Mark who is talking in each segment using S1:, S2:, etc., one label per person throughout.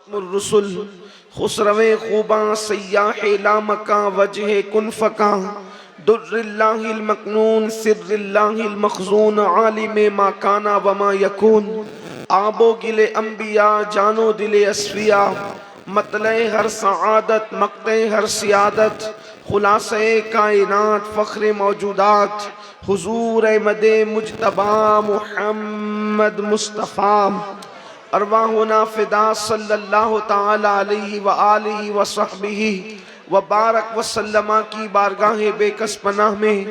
S1: الرسل خسرو خوباں سیاح لامکاں وجہ کن فکاں در اللہ المکنون سر اللہ المخزون عالم ما کانا وما یکون آب و گل انبیاء جان و دل اصفیاء مطلع ہر سعادت مقطع ہر سیادت خلاصہ کائنات فخر موجودات حضور احمد مجتبی محمد مصطفیٰ ارواحنا فدا صلی اللہ تعالی علیہ وآلہ وصحبہ وبارک وسلم کی بارگاہ بے کس پناہ میں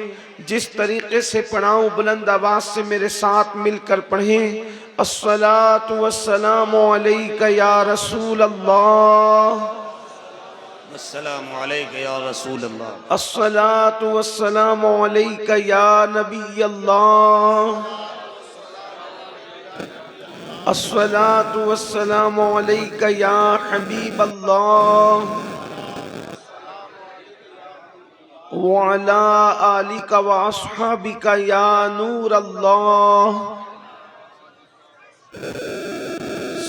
S1: جس طریقے سے پڑھاؤں بلند آواز سے میرے ساتھ مل کر پڑھیں الصلاة والسلام علیک یا رسول اللہ
S2: السلام علیکم یا رسول اللہ
S1: الصلاة والسلام علیک یا نبی اللہ الصلاة والسلام علیک یا حبیب اللہ وعلى آلك وأصحابك يا نور الله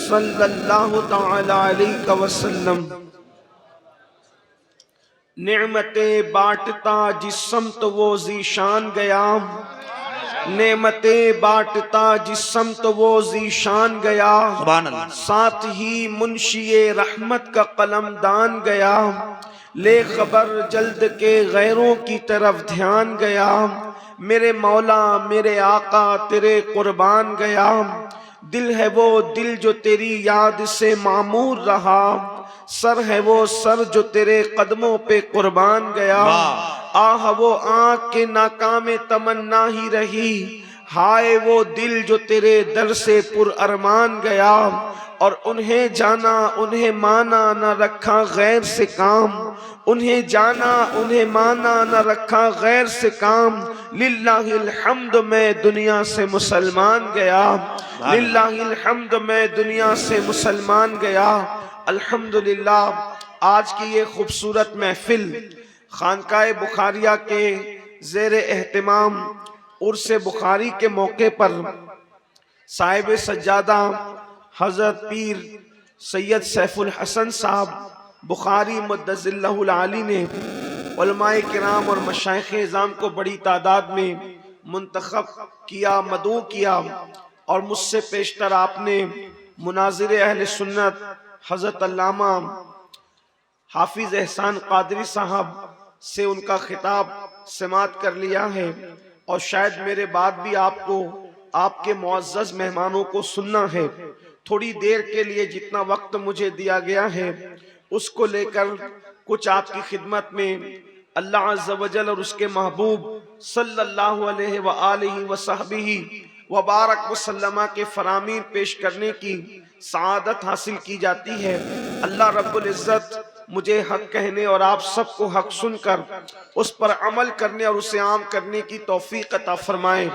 S1: صلى الله تعالى عليك وسلم نعمتیں بانٹتا جس سمت وہ ذیشان گیا نعمتیں بانٹتا جس سمت وہ ذیشان گیا
S2: سبحان اللہ
S1: ساتھ ہی منشی رحمت کا قلم دان گیا لے خبر جلد کے غیروں کی طرف دھیان گیا میرے مولا میرے آقا تیرے قربان گیا دل ہے وہ دل جو تیری یاد سے معمور رہا سر ہے وہ سر جو تیرے قدموں پہ قربان گیا آہ وہ آنکھ کے ناکام تمنا ہی رہی ہائے وہ دل جو تیرے در سے پر ارمان گیا اور انہیں جانا انہیں مانا نہ رکھا غیر سے کام انہیں جانا انہیں مانا نہ رکھا غیر سے کام للہ الحمد میں دنیا سے مسلمان گیا للہ الحمد میں دنیا سے مسلمان گیا الحمدللہ آج کی یہ خوبصورت محفل خانقاہ بخاریہ کے زیر اہتمام عرس بخاری کے موقع پر صاحب سجادہ حضرت پیر سید سیف الحسن صاحب بخاری مدظ اللہ العالی نے علماء کرام اور مشائخ اعظام کو بڑی تعداد میں منتخب کیا مدعو کیا اور مجھ سے پیشتر آپ نے مناظر اہل سنت حضرت علامہ حافظ احسان قادری صاحب سے ان کا خطاب سماعت کر لیا ہے اور شاید میرے بعد بھی آپ کو آپ کے معزز مہمانوں کو سننا ہے تھوڑی دیر کے لیے جتنا وقت مجھے دیا گیا ہے اس کو لے کر کچھ آپ کی خدمت میں اللہ عز و جل اور اس کے محبوب صلی اللہ علیہ وآلہ وصحبہ وبارک وسلم کے فرامین پیش کرنے کی سعادت حاصل کی جاتی ہے اللہ رب العزت مجھے حق کہنے اور آپ سب کو حق سن کر اس پر عمل کرنے اور اسے عام کرنے کی توفیق عطا فرمائے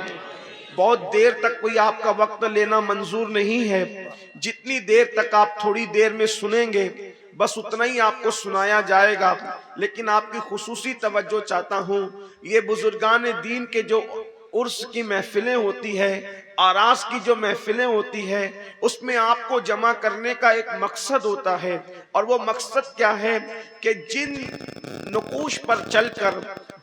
S1: بہت دیر تک کوئی آپ کا وقت لینا منظور نہیں ہے جتنی دیر تک آپ تھوڑی دیر میں سنیں گے بس اتنا ہی آپ کو سنایا جائے گا لیکن آپ کی خصوصی توجہ چاہتا ہوں یہ بزرگان دین کے جو عرس کی محفلیں ہوتی ہے آراس کی جو محفلیں ہوتی ہے اس میں آپ کو جمع کرنے کا ایک مقصد ہوتا ہے اور وہ مقصد کیا ہے کہ جن نقوش پر چل کر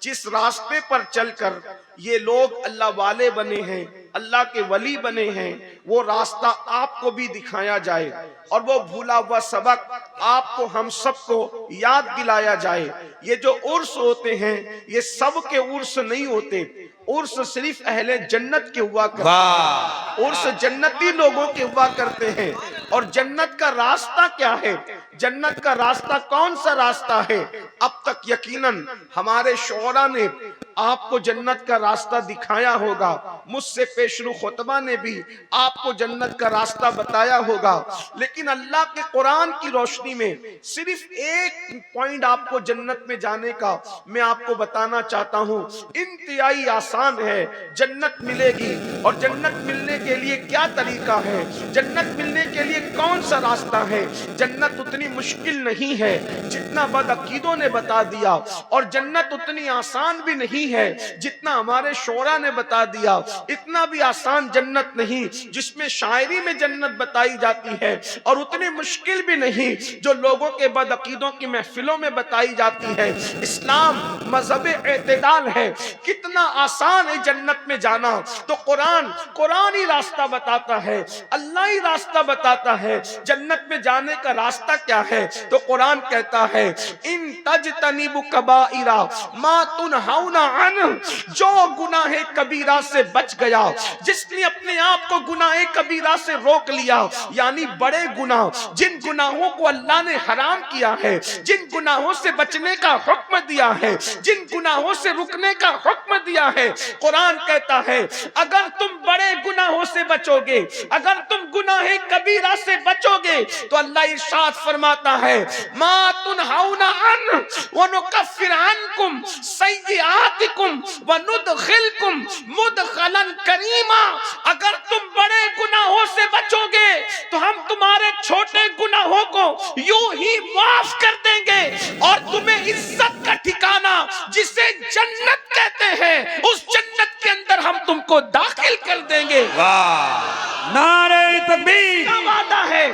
S1: جس راستے پر چل کر یہ لوگ اللہ والے بنے ہیں اللہ کے ولی بنے ہیں وہ راستہ آپ کو بھی دکھایا جائے اور وہ بھولا ہوا سبق آپ کو ہم سب کو یاد دلایا جائے یہ جو عرس ہوتے ہیں یہ سب کے عرس نہیں ہوتے عرس صرف اہل جنت کے ہوا کرتے ہیں عرس جنتی لوگوں کے ہوا کرتے ہیں اور جنت کا راستہ کیا ہے جنت کا راستہ کون سا راستہ ہے اب تک یقیناً ہمارے شعراء نے آپ کو جنت کا راستہ دکھایا ہوگا مجھ سے پیشرو خطبہ نے بھی آپ کو جنت کا راستہ بتایا ہوگا لیکن اللہ کے قرآن کی روشنی میں صرف ایک پوائنٹ آپ کو جنت میں جانے کا میں آپ کو بتانا چاہتا ہوں انتہائی آسان ہے جنت ملے گی اور جنت ملنے کے لیے کیا طریقہ ہے جنت ملنے کے لیے کون سا راستہ ہے جنت اتنی مشکل نہیں ہے جتنا بدعقیدوں نے بتا دیا اور جنت اتنی آسان بھی نہیں نہیں ہے جتنا ہمارے شعراء نے بتا دیا. اتنا بھی آسان جنت نہیں جس میں شاعری میں جنت بتائی جاتی ہے, اور اتنی مشکل بھی نہیں جو لوگوں کے بدعقیدوں کی محفلوں میں بتائی جاتی ہے. اسلام مذہب اعتدال ہے. کتنا آسان ہے جنت میں جانا. تو قرآن ہی راستہ بتاتا ہے, اللہ ہی راستہ بتاتا ہے. جنت میں جانے کا راستہ کیا ہے؟ تو قرآن کہتا ہے ان تجتنبوا کبائر ما تنہون عنہ, جو گناہ کبیرہ سے بچ گیا, جس نے اپنے آپ کو گناہ کبیرہ سے روک لیا, یعنی بڑے گناہ, جن گناہوں کو اللہ نے حرام کیا ہے, جن گناہوں سے بچنے کا حکم دیا ہے, جن گناہوں سے رکنے کا حکم دیا ہے. قرآن کہتا ہے اگر تم بڑے گناہوں سے بچو گے, اگر تم گناہ کبیرہ سے بچو گے, تو اللہ ارشاد فرماتا ہے ما تنہون عنہ ونکفر عنکم سیئاتکم وندخلکم مدخلا کریما. اگر تم بڑے گناہوں سے بچو گے تو ہم تمہارے چھوٹے گناہوں کو یوں ہی معاف کر دیں گے, اور تمہیں عزت کا ٹھکانہ جسے جنت کہتے ہیں اس جنت کے اندر ہم تم کو داخل کر دیں گے.
S2: واہ, نعرہ تکبیر.
S1: کا وعدہ ہے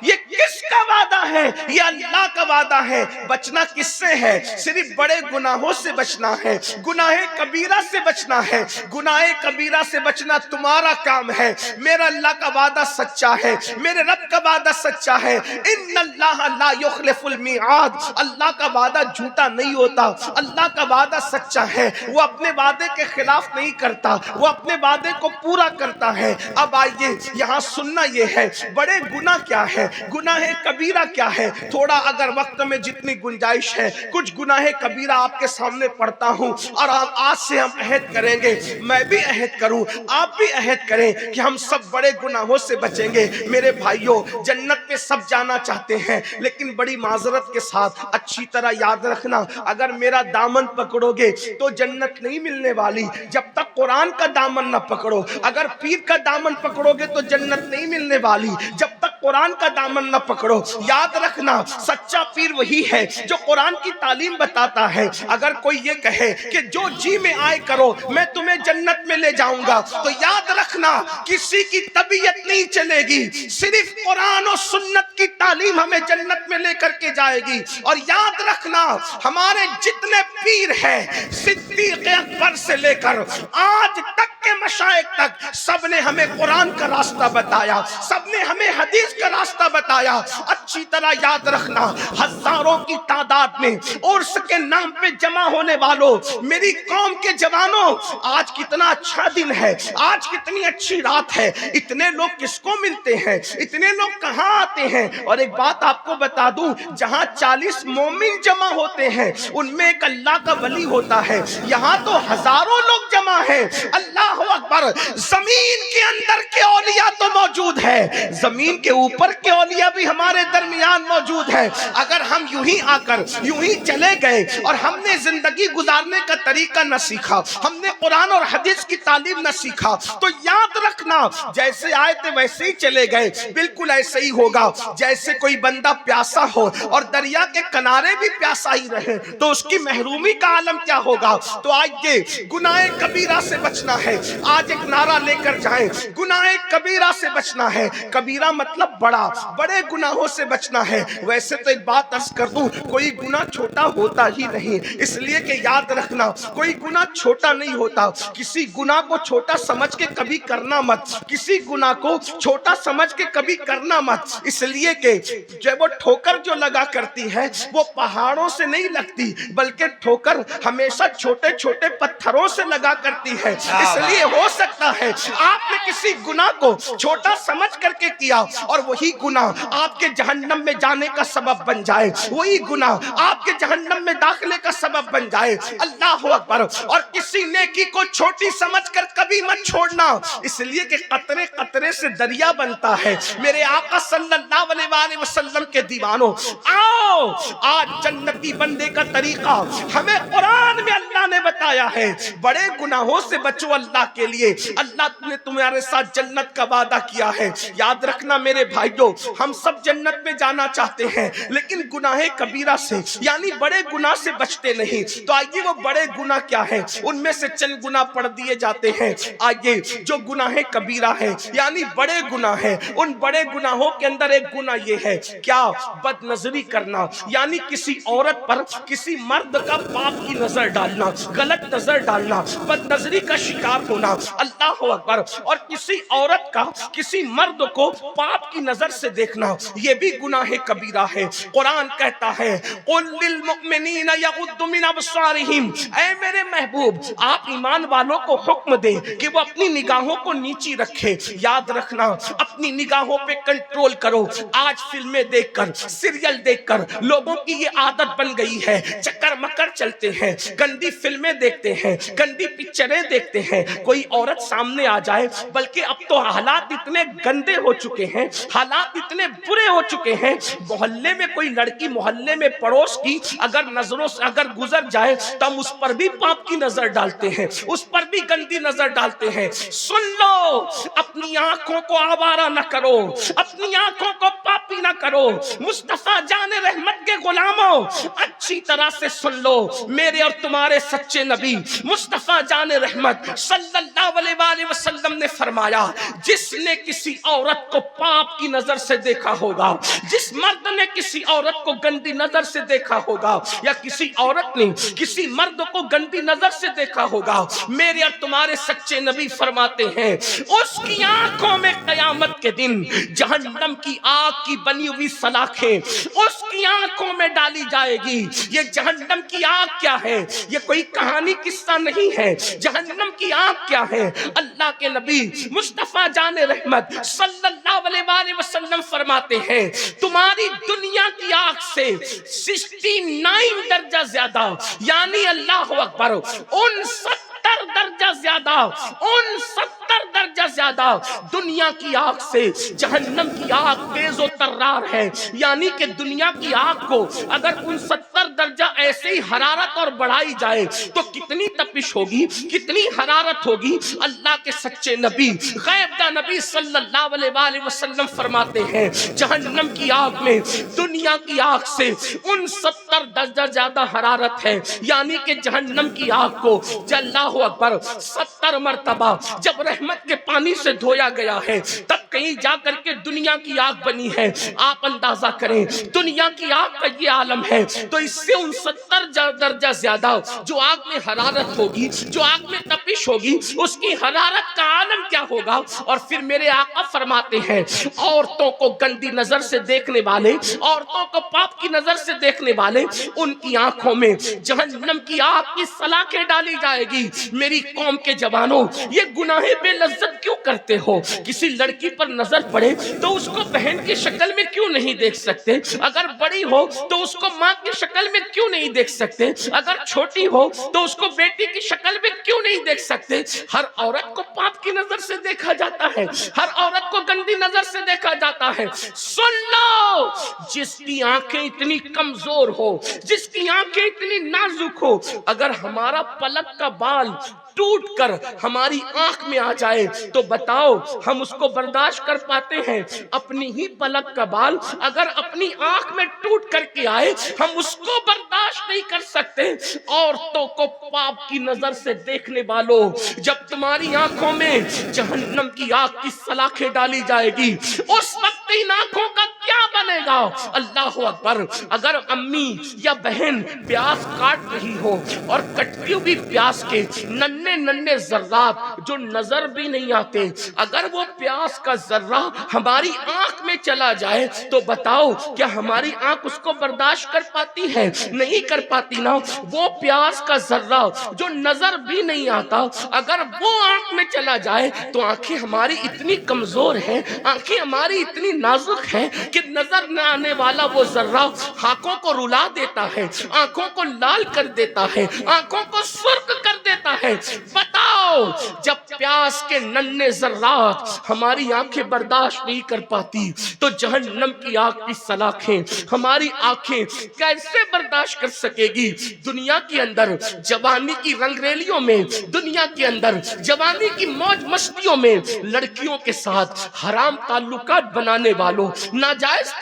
S1: یہ, کس کا وعدہ ہے؟ یہ اللہ کا وعدہ ہے. بچنا کس سے ہے؟ صرف بڑے گناہوں سے بچنا ہے, گناہ کبیرہ سے بچنا ہے. گناہ کبیرہ سے بچنا تمہارا کام ہے. میرا اللہ کا وعدہ سچا ہے, میرے رب کا وعدہ سچا ہے. ان اللہ لا یخلف المیعاد, اللہ کا وعدہ جھوٹا نہیں ہوتا, اللہ کا وعدہ سچا ہے. وہ اپنے وعدے کے خلاف نہیں کرتا, وہ اپنے وعدے کو پورا کرتا ہے. اب آئیے یہاں سننا یہ ہے بڑے گناہ کیا ہے, گناہ کبیرہ کیا ہے. تھوڑا اگر وقت میں جتنی گنجائش ہے کچھ گناہ کبیرہ آپ کے سامنے پڑھتا ہوں, اور آج سے ہم عہد کریں گے, میں بھی عہد کروں, آپ بھی عہد کریں کہ ہم سب بڑے گناہوں سے بچیں گے. میرے بھائیوں, جنت میں سب جانا چاہتے ہیں, لیکن بڑی معذرت کے ساتھ اچھی طرح یاد رکھنا, اگر میرا دامن پکڑو گے تو جنت نہیں ملنے والی جب تک قرآن کا دامن نہ پکڑو. اگر پیر کا دامن پکڑو گے تو جنت نہیں ملنے والی جب تک قرآن کا دامن نہ پکڑو. یاد رکھنا, سچا پیر وہی ہے جو قرآن کی تعلیم بتاتا ہے. اگر کوئی یہ کہے کہ جو جی میں آئے کرو میں تمہیں جنت میں لے جاؤں گا, تو یاد رکھنا کسی کی طبیعت نہیں چلے گی, صرف قرآن و سنت کی تعلیم ہمیں جنت میں لے کر کے جائے گی. اور یاد رکھنا ہمارے جتنے پیر ہیں, صدیق اکبر سے لے کر آج تک کے مشائخ تک, سب نے ہمیں قرآن کا راستہ بتایا, سب نے ہمیں حدیث کا راستہ بتایا. اچھی طرح یاد رکھنا, ہزاروں کی تعداد میں عرس کے نام پہ جمع ہونے والوں, میری قوم کے جوانوں, آج کتنا اچھا دن ہے, آج کتنی اچھی رات ہے. اتنے لوگ کس کو ملتے ہیں, اتنے لوگ کہاں آتے ہیں؟ اور ایک بات آپ کو بتا دوں, جہاں 40 مومن جمع ہوتے ہیں ان میں ایک اللہ کا ولی ہوتا ہے. یہاں تو ہزاروں لوگ جمع ہیں. اللہ اکبر. زمین کے اندر کے اولیاء تو موجود ہے, زمین کے اوپر کے اولیاء بھی ہمارے درمیان موجود ہے. اگر ہم یوں ہی آ کر یوں ہی چلے گئے اور ہم نے زندگی گزارنے کا طریقہ نہ سیکھا, ہم نے قرآن اور حدیث کی تعلیم نہ سیکھا, تو یاد رکھنا جیسے آئے تھے ویسے ہی چلے گئے. بالکل ایسے ہی ہوگا جیسے کوئی بندہ پیاسا ہو اور دریا کے کنارے بھی پیاسا ہی رہے, تو اس کی محرومی کا عالم کیا ہوگا. تو آئیے گناہ کبیرہ سے بچنا ہے. آج ایک نعرہ لے کر جائیں, گناہ کبیرہ سے بچنا ہے. کبیرہ مطلب بڑا, بڑے گناہوں سے بچنا ہے. ویسے تو ایک بات عرض کر دوں, کوئی گناہ چھوٹا ہوتا ہی نہیں, اس لیے کہ یاد رکھنا کوئی گناہ چھوٹا نہیں ہوتا. کسی گناہ کو چھوٹا سمجھ کے کبھی کرنا مت, کسی گناہ کو چھوٹا سمجھ کے کبھی کرنا مت. اس لیے کہ جب وہ ٹھوکر جو لگا کرتی ہے وہ پہاڑوں سے نہیں لگتی, بلکہ ٹھوکر ہمیشہ چھوٹے چھوٹے پتھروں سے لگا کرتی ہے. اس لیے ہو سکتا ہے آپ نے کسی گناہ کو چھوٹا سمجھ کر کے کیا, اور وہی گناہ آپ کے جہنم میں جانے کا سبب بن جائے, وہی گناہ آپ کے جہنم میں داخلے کا سبب بن جائے. اللہ اکبر. اور کسی نیکی کو چھوٹی سمجھ کر کبھی مت چھوڑنا, اس لیے کہ قطرے قطرے سے دریا بنتا ہے. میرے آقا صلی اللہ علیہ وآلہ وسلم کے دیوانوں, آؤ آج جنتی بندے کا طریقہ ہمیں قرآن میں اللہ نے بتایا ہے. بڑے گناہوں سے بچو اللہ کے لیے, اللہ نے تمہارے ساتھ جنت کا وعدہ کیا ہے. یاد رکھنا میرے بھائیوں, ہم سب جنت میں جا جانا چاہتے ہیں لیکن گناہ کبیرہ سے یعنی بڑے گناہ سے بچتے نہیں، تو آئیے وہ بڑے گناہ کیا ہے، ان میں سے چند گناہ پڑھ دیے جاتے ہیں۔ آئیے جو گناہ کبیرہ ہے یعنی بڑے گناہ ہے، ان بڑے گناہوں کے اندر ایک گناہ یہ ہے کیا، بد نظری کرنا، یعنی کسی عورت پر کسی مرد کا پاپ کی نظر ڈالنا، غلط نظر ڈالنا، بد نظری کا شکار ہونا، اللہ اکبر، اور کسی عورت کا کسی مرد کو پاپ کی نظر سے دیکھنا، یہ بھی گناہ کبیرہ ہے۔ قرآن کہتا ہے قُلْ لِلْمُؤْمِنِينَ يَغُضُّ مِنْ أَبْصَارِهِمْ، اے میرے محبوب آپ ایمان والوں کو حکم دے کہ وہ اپنی نگاہوں کو نیچی رکھے۔ یاد رکھنا اپنی نگاہوں پہ کنٹرول کرو۔ آج فلمیں دیکھ کر، سیریل دیکھ کر لوگوں کی یہ عادت بن گئی ہے، چکر مکر چلتے ہیں، گندی فلمیں دیکھتے ہیں، گندی پکچریں دیکھتے ہیں، کوئی عورت سامنے آ جائے، بلکہ اب تو حالات اتنے گندے ہو چکے ہیں، حالات اتنے برے ہو چکے ہیں، محلے میں کوئی لڑکی، محلے میں پڑوس کی اگر نظروں سے اگر گزر جائے تو ہم اس پر بھی پاپ کی نظر ڈالتے ہیں، اس پر بھی گندی نظر ڈالتے ہیں۔ سن لو، اپنی آنکھوں کو آوارہ نہ کرو، اپنی آنکھوں کو پاپی نہ کرو۔ مصطفیٰ جان رحمت کے غلاموں اچھی طرح سے سن لو، میرے اور تمہارے سچے نبی مصطفیٰ جان رحمت صلی اللہ علیہ وآلہ وسلم نے فرمایا، جس نے کسی عورت کو پاپ کی نظر سے دیکھا ہوگا، جس مرد نے کسی عورت کو گندی نظر سے دیکھا ہوگا، یا کسی عورت نے کسی مرد کو گندی نظر سے دیکھا ہوگا، میرے اور تمہارے سچے نبی فرماتے ہیں اس کی آنکھوں میں قیامت کے دن جہنم کی آگ کی بنی ہوئی سلاخیں اس کی آنکھوں میں ڈالی جائے گی۔ یہ جہنم کی آگ کیا ہے؟ یہ کوئی کہانی قصہ نہیں ہے۔ جہنم کی آگ کیا ہے؟ اللہ کے نبی مصطفیٰ جان رحمت صلی اللہ علیہ وآلہ وسلم فرماتے ہیں تمہاری دنیا کی آگ سے 69 درجہ زیادہ، یعنی اللہ اکبر 69 درجہ زیادہ، 69 درجہ زیادہ دنیا کی آگ سے جہنم کی آگ تیز و ترار ہے۔ یعنی کہ دنیا کی آگ کو اگر 69 درجہ ایسے ہی حرارت اور بڑھائی جائے تو کتنی تپش ہوگی، کتنی حرارت ہوگی۔ اللہ کے سچے نبی غیب دا نبی صلی اللہ علیہ وآلہ وسلم فرماتے ہیں جہنم کی آگ میں دنیا کی آگ سے 69 درجہ زیادہ حرارت ہے۔ یعنی کہ جہنم کی آگ کو اللہ اکبر 70 مرتبہ جب رحمت کے پانی سے دھویا گیا ہے تب کہیں جا کر کے دنیا کی آگ بنی ہے۔ آپ اندازہ کریں دنیا کی آگ کا یہ عالم ہے تو اس سے 69 درجہ زیادہ جو آگ میں حرارت ہوگی، جو آگ میں تپش ہوگی، اس کی حرارت کا عالم کیا ہوگا۔ اور پھر میرے آقا فرماتے ہیں عورتوں کو گندی نظر سے دیکھنے والے، عورتوں کو پاپ کی نظر سے دیکھنے والے، ان کی آنکھوں میں جہنم کی آگ کی سلاخیں ڈالی جائے گی۔ میری قوم کے جوانوں یہ گناہ بے لذت کیوں کرتے ہو؟ کسی لڑکی پر نظر پڑے تو اس کو بہن کی شکل میں کیوں نہیں دیکھ سکتے؟ اگر بڑی ہو تو اس کو ماں کی شکل میں کیوں نہیں دیکھ سکتے؟ اگر چھوٹی ہو تو اس کو بیٹی کی شکل میں کیوں نہیں دیکھ سکتے؟ ہر عورت کو پاپ کی نظر سے دیکھا جاتا ہے، ہر عورت کو گندی نظر سے دیکھا جاتا ہے۔ سن لو، جس کی آنکھیں اتنی کمزور ہو، جس کی آنکھیں اتنی نازک ہو، اگر ہمارا پلک کا بال ٹوٹ کر ہماری آنکھ میں آ جائے تو بتاؤ ہم اس کو برداشت کر پاتے ہیں؟ اپنی ہی پلک کا بال اگر اپنی آنکھ میں ٹوٹ کر کے آئے ہم اس کو برداشت نہیں کر سکتے۔ عورتوں کو پاپ کی نظر سے دیکھنے والوں، جب تمہاری آنکھوں میں جہنم کی آگ کی سلاخیں ڈالی جائے گی اس وقت ان آنکھوں کا کیا بنے گا؟ اللہ اکبر۔ اگر امی یا بہن پیاز کاٹ رہی ہو اور کٹتی ہوئی پیاز کے ننے ذرات جو نظر بھی نہیں آتے، اگر وہ پیاز کا ذرہ ہماری آنکھ میں چلا جائے تو بتاؤ کیا ہماری آنکھ اس کو برداشت کر پاتی ہے؟ نہیں کر پاتی نا۔ وہ پیاز کا ذرہ جو نظر بھی نہیں آتا اگر وہ آنکھ میں چلا جائے تو آنکھیں ہماری اتنی کمزور ہیں، آنکھیں ہماری اتنی نازک ہیں کہ نظر نہ آنے والا وہ ذرہ آنکھوں کو رلا دیتا ہے، آنکھوں کو لال کر دیتا ہے، آنکھوں کو سرخ کر دیتا ہے۔ بتاؤ جب پیاس کے ننھے ذرات ہماری آنکھیں برداشت نہیں کر پاتی تو جہنم کی آگ کی سلاخیں ہماری آنکھیں کیسے برداشت کر سکے گی؟ دنیا کے اندر جوانی کی رنگ ریلیوں میں، دنیا کے اندر جوانی کی موج مستیوں میں لڑکیوں کے ساتھ حرام تعلقات بنانے والوں، ناجائز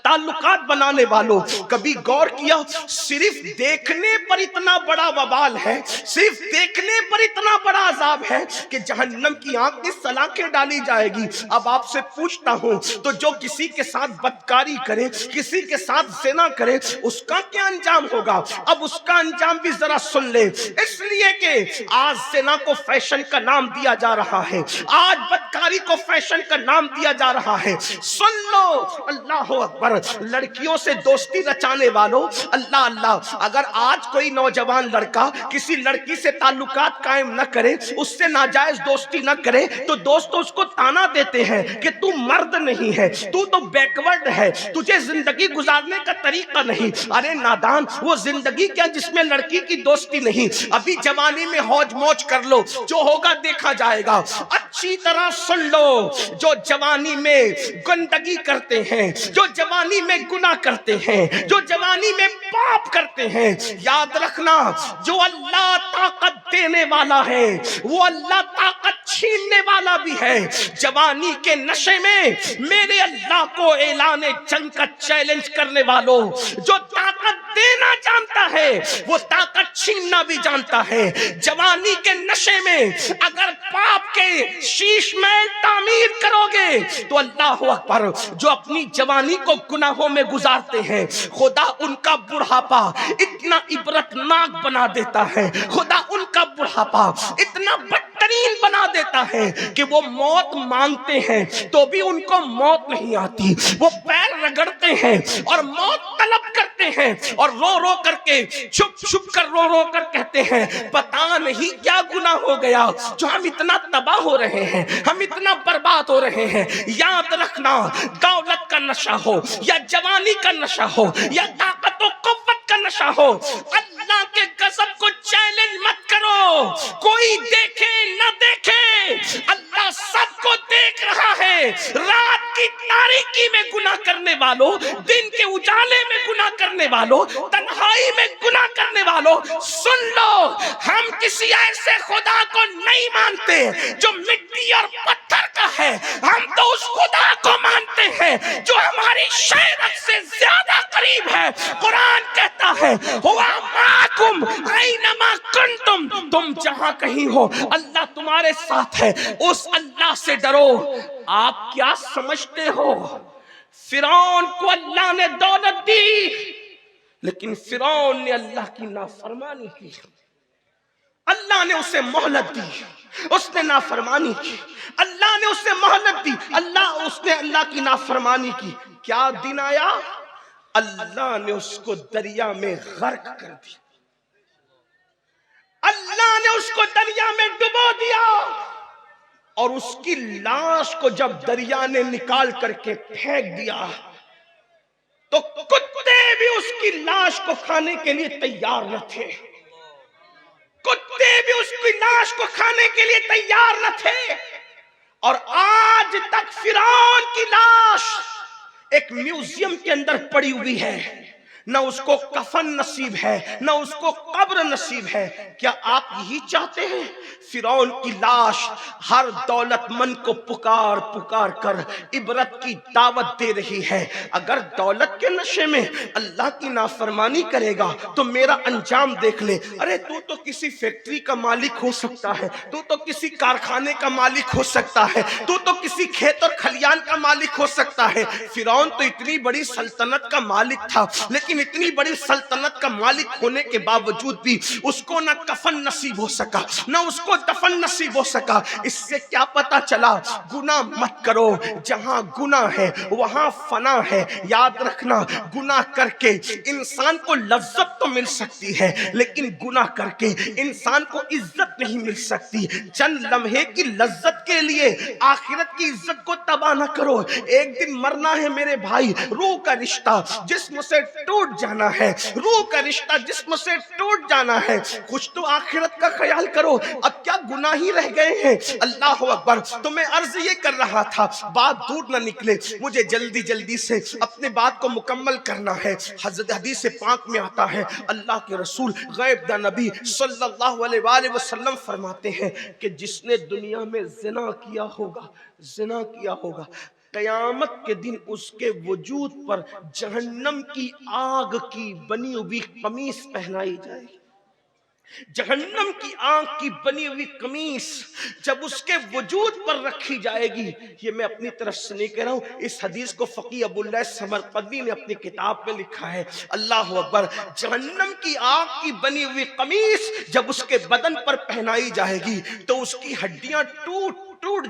S1: تعلقات بنانے والوں، کبھی غور کیا صرف دیکھنے پر اتنا بڑا وبال ہے، صرف دیکھنے پر اتنا بڑا عذاب ہے کہ جہنم کی آنکھ میں سلاخیں ڈالی جائے گی۔ اب آپ سے پوچھتا ہوں تو جو کسی کے ساتھ بدکاری کرے، کسی کے ساتھ زنا کرے، اس کا کیا انجام ہوگا؟ اب اس کا انجام بھی ذرا سن لے، اس لیے کہ آج زنا کو فیشن کا نام دیا جا رہا ہے، آج بدکاری کو فیشن کا نام دیا جا رہا ہے۔ سن لو، اللہ اکبر، لڑکیوں سے دوستی رچانے والوں، اللہ اللہ، اگر آج کوئی نوجوان لڑکا کسی لڑکی سے تعلقات قائم نہ کرے، اس سے ناجائز دوستی نہ کرے، تو دوست اس کو تانا دیتے ہیں کہ تو مرد نہیں ہے، تو بیکورڈ ہے، تجھے زندگی گزارنے کا طریقہ نہیں۔ ارے نادان، وہ زندگی کیا جس میں لڑکی کی دوستی نہیں؟ ابھی جوانی میں ہوج موج کر لو، جو ہوگا دیکھا جائے گا۔ اچھی طرح سن لو، جو جوانی میں گندگی کرتے ہیں، جو جوانی میں گناہ کرتے ہیں، جو جوانی میں پاپ کرتے ہیں، یاد رکھنا جو اللہ طاقت دینے والا ہے وہ اللہ طاقت چھیننے والا بھی ہے۔ جوانی کے نشے میں میرے اللہ کو اعلان جنگ کا چیلنج کرنے والوں، جو طاقت دینا جانتا ہے وہ طاقت چھیننا بھی جانتا ہے۔ جوانی کے نشے میں اگر پاپ کے شیش محل تعمیر کرو گے تو اللہ اکبر، جو اپنی جوانی کو گناہوں میں گزارتے ہیں، خدا ان کا بڑھاپا اتنا عبرتناک بنا دیتا ہے، خدا ان کا بڑھاپا اتنا بدترین بنا دیتا ہے کہ وہ موت مانگتے ہیں تو بھی ان کو موت نہیں آتی، وہ پیر رگڑتے ہیں اور موت طلب کرتے ہیں، اور رو رو کر کے چھپ چھپ کر رو رو کر کہتے ہیں پتہ نہیں کیا گناہ ہو گیا جو ہم اتنا تباہ ہو رہے ہیں، ہم اتنا برباد ہو رہے ہیں۔ یاد رکھنا، دولت کا نشہ ہو یا جوانی کا نشہ ہو یا طاقت و قوت کا نشہ ہو، اللہ کے غضب کو چیلنج مت کرو۔ کوئی دیکھے نہ دیکھے، اللہ سب کو دیکھ رہا ہے۔ رات کی تاریکی میں گناہ کرنے والوں، دن کے اجالے میں گناہ کرنے والوں، تنہائی میں گناہ کرنے والوں، سن لو، ہم کسی ایسے خدا کو نہیں مانتے جو مٹی اور پتھر کا ہے، ہم تو اس خدا کو مانتے ہیں جو ہماری شہرت سے زیادہ قریب ہے۔ قرآن کہتا ہے ہوا معکم اینما کنتم، تم جہاں کہیں ہو اللہ تمہارے ساتھ ہے، اس اللہ سے ڈرو۔ آپ کیا سمجھتے ہو؟ فرعون کو اللہ نے دولت دی لیکن فرعون نے اللہ کی نافرمانی کی، اللہ نے اسے مہلت دی، اس نے نافرمانی کی، اللہ نے اسے مہلت دی، اس نے اللہ کی نافرمانی کی۔ کیا دن آیا؟ اللہ نے اس کو دریا میں غرق کر دیا، اللہ نے اس کو دریا میں ڈبو دیا، اور اس کی لاش کو جب دریا نے نکال کر کے پھینک دیا تو کتے بھی اس کی لاش کو کھانے کے لیے تیار نہ تھے، کتے بھی اس کی لاش کو کھانے کے لیے تیار نہ تھے۔ اور آج تک فرعون کی لاش ایک میوزیم کے اندر پڑی ہوئی ہے، نہ اس کو کفن نصیب ہے، نہ اس کو قبر نصیب ہے۔ کیا آپ یہی چاہتے ہیں؟ فرعون کی لاش ہر دولت مند کو پکار پکار کر عبرت کی دعوت دے رہی ہے۔ اگر دولت کے نشے میں اللہ کی نافرمانی کرے گا تو میرا انجام دیکھ لے۔ ارے تو کسی فیکٹری کا مالک ہو سکتا ہے، تو کسی کارخانے کا مالک ہو سکتا ہے، تو کسی کھیت اور کھلیان کا مالک ہو سکتا ہے۔ فرعون تو اتنی بڑی سلطنت کا مالک تھا، لیکن اتنی بڑی سلطنت کا مالک ہونے کے باوجود بھی اس کو نہ کفن نصیب ہو سکا، نہ اس کو دفن نصیب ہو سکا۔ اس سے کیا پتا چلا؟ گناہ مت کرو، جہاں گناہ ہے وہاں فنا ہے۔ یاد رکھنا، گناہ کر کے انسان کو لذت تو مل سکتی ہے لیکن گناہ کر کے انسان کو عزت نہیں مل سکتی۔ چند لمحے کی لذت کے لیے آخرت کی عزت کو تباہ نہ کرو۔ ایک دن مرنا ہے میرے بھائی، روح کا رشتہ جسم سے ٹوٹ جانا ہے، روح کا رشتہ جسم سے ٹوٹ جانا ہے۔ کچھ تو آخرت کا خیال کرو، اب کیا گناہ ہی رہ گئے ہیں؟ اللہ اکبر۔ تو میں عرض یہ کر رہا تھا، بات دور نہ نکلے، مجھے جلدی سے اپنے بات کو مکمل کرنا ہے۔ حضرت حدیث پاک میں آتا ہے، اللہ کے رسول غیب داں نبی صلی اللہ علیہ وآلہ وسلم فرماتے ہیں کہ جس نے دنیا میں زنا کیا ہوگا، قیامت کے دن اس کے وجود پر جہنم کی آگ کی بنی ہوئی قمیص پہنائی جائے گی. جہنم کی آگ کی بنی ہوئی قمیص جب اس کے وجود پر رکھی جائے گی، یہ میں اپنی طرف سے نہیں کہہ رہا ہوں، اس حدیث کو فقیہ ابو اللہ سمرقندی نے اپنی کتاب میں لکھا ہے. اللہ اکبر. جہنم کی آگ کی بنی ہوئی قمیص جب اس کے بدن پر پہنائی جائے گی تو اس کی ہڈیاں ٹوٹ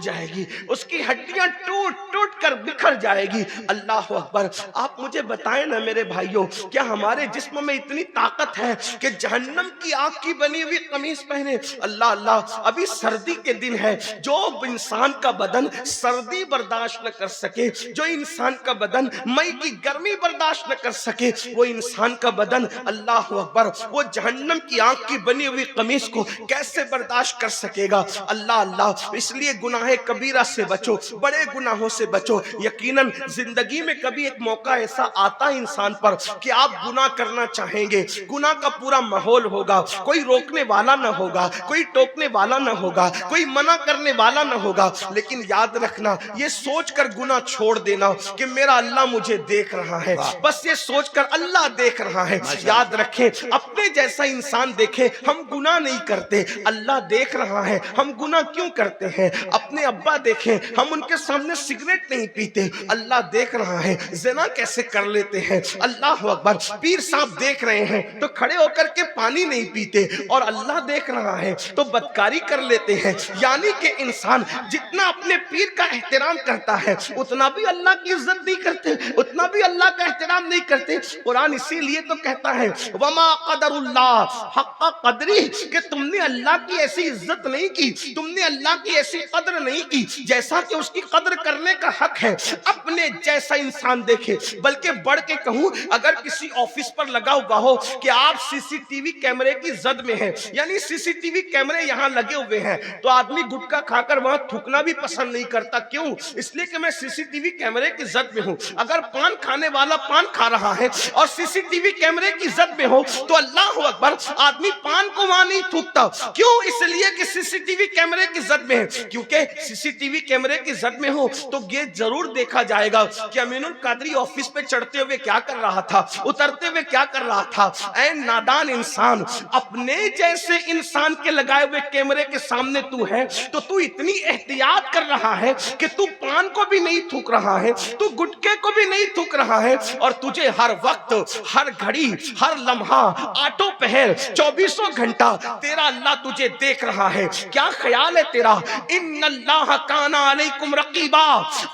S1: جائے گی، اس کی ہڈیاں ٹوٹ کر بکھر جائے گی. اللہ اکبر. آپ مجھے بتائیں نا میرے بھائیوں، کیا ہمارے جسم میں اتنی طاقت ہے کہ جہنم کی آگ کی بنی ہوئی قمیص پہنے؟ اللہ اللہ. ابھی سردی کے دن ہے، جو انسان کا بدن سردی برداشت نہ کر سکے، جو انسان کا بدن مئی کی گرمی برداشت نہ کر سکے، وہ انسان کا بدن اللہ اکبر وہ جہنم کی آگ کی بنی ہوئی قمیص کو کیسے برداشت کر سکے گا؟ اللہ اللہ. اس لیے گناہ کبیرہ سے بچو، بڑے گناہوں سے بچو. یقیناً زندگی میں کبھی ایک موقع ایسا آتا ہے انسان پر کہ آپ گناہ کرنا چاہیں گے، گناہ کا پورا ماحول ہوگا، کوئی روکنے والا نہ ہوگا، کوئی ٹوکنے والا نہ ہوگا، کوئی منع کرنے والا نہ ہوگا. لیکن یاد رکھنا، یہ سوچ کر گناہ چھوڑ دینا کہ میرا اللہ مجھے دیکھ رہا ہے، بس یہ سوچ کر اللہ دیکھ رہا ہے. یاد رکھیں، اپنے جیسا انسان دیکھے ہم گناہ نہیں کرتے، اللہ دیکھ رہا ہے ہم گناہ کیوں کرتے ہیں. اپنے ابا دیکھیں، ہم ان کے سامنے سگریٹ نہیں پیتے، اللہ دیکھ رہا ہے. زنا کیسے کر لیتے ہیں، اللہ اکبر. پیر صاحب دیکھ رہے ہیں تو کھڑے ہو کر کے پانی نہیں پیتے، اور اللہ دیکھ رہا ہے تو بدکاری کر لیتے ہیں. یعنی کہ انسان جتنا اپنے پیر کا احترام کرتا ہے اتنا بھی اللہ کی عزت نہیں کرتے، اتنا بھی اللہ کا احترام نہیں کرتے. قرآن اسی لیے تو کہتا ہے وما قدر اللہ حق قدری، کہ تم نے اللہ کی ایسی عزت نہیں کی، تم نے اللہ کی ایسی قدر نہیں کی جیسا کہ اس کی قدر کرنے کا حق ہے. اپنے جیسا انسان دیکھے. بلکہ بڑھ کے کہوں، اگر کسی آفس پر لگا ہوا ہو کہ آپ سی سی ٹی وی کیمرے کی زد میں ہیں، یعنی سی سی ٹی وی کیمرے یہاں لگے ہوئے ہیں، تو آدمی گٹکا کھا کر وہاں تھوکنا بھی پسند نہیں کرتا. کیوں؟ اس لیے کہ میں سی سی ٹی وی کیمرے کی زد میں ہوں. اگر پان کھانے والا پان کھا رہا ہے اور سی سی ٹی وی کیمرے کی زد میں ہو تو اللہ اکبر آدمی پان کو وہاں نہیں تھوکتا. کیوں؟ اس لیے کہ سی سی ٹی وی کیمرے کی زد میں ہے. کیونکہ سی سی ٹی وی کیمرے کی زد میں ہو تو یہ ضرور دیکھا جائے گا کہ امین القادری آفس پہ چڑھتے ہوئے کیا کر رہا تھا، اترتے ہوئے کیا کر رہا تھا. اے نادان انسان، اپنے جیسے انسان کے لگائے ہوئے کیمرے کے سامنے تو ہے تو تو اتنی احتیاط کر رہا ہے کہ تو پان کو بھی نہیں تھوک رہا ہے، تو گٹکے کو بھی نہیں تھوک رہا ہے، اور تجھے ہر وقت، ہر گھڑی، ہر لمحہ، آٹو پہر، 24 گھنٹہ تیرا اللہ تجھے دیکھ رہا ہے. کیا خیال ہے تیرا؟ ان اللہ کان علیکم رقیبا،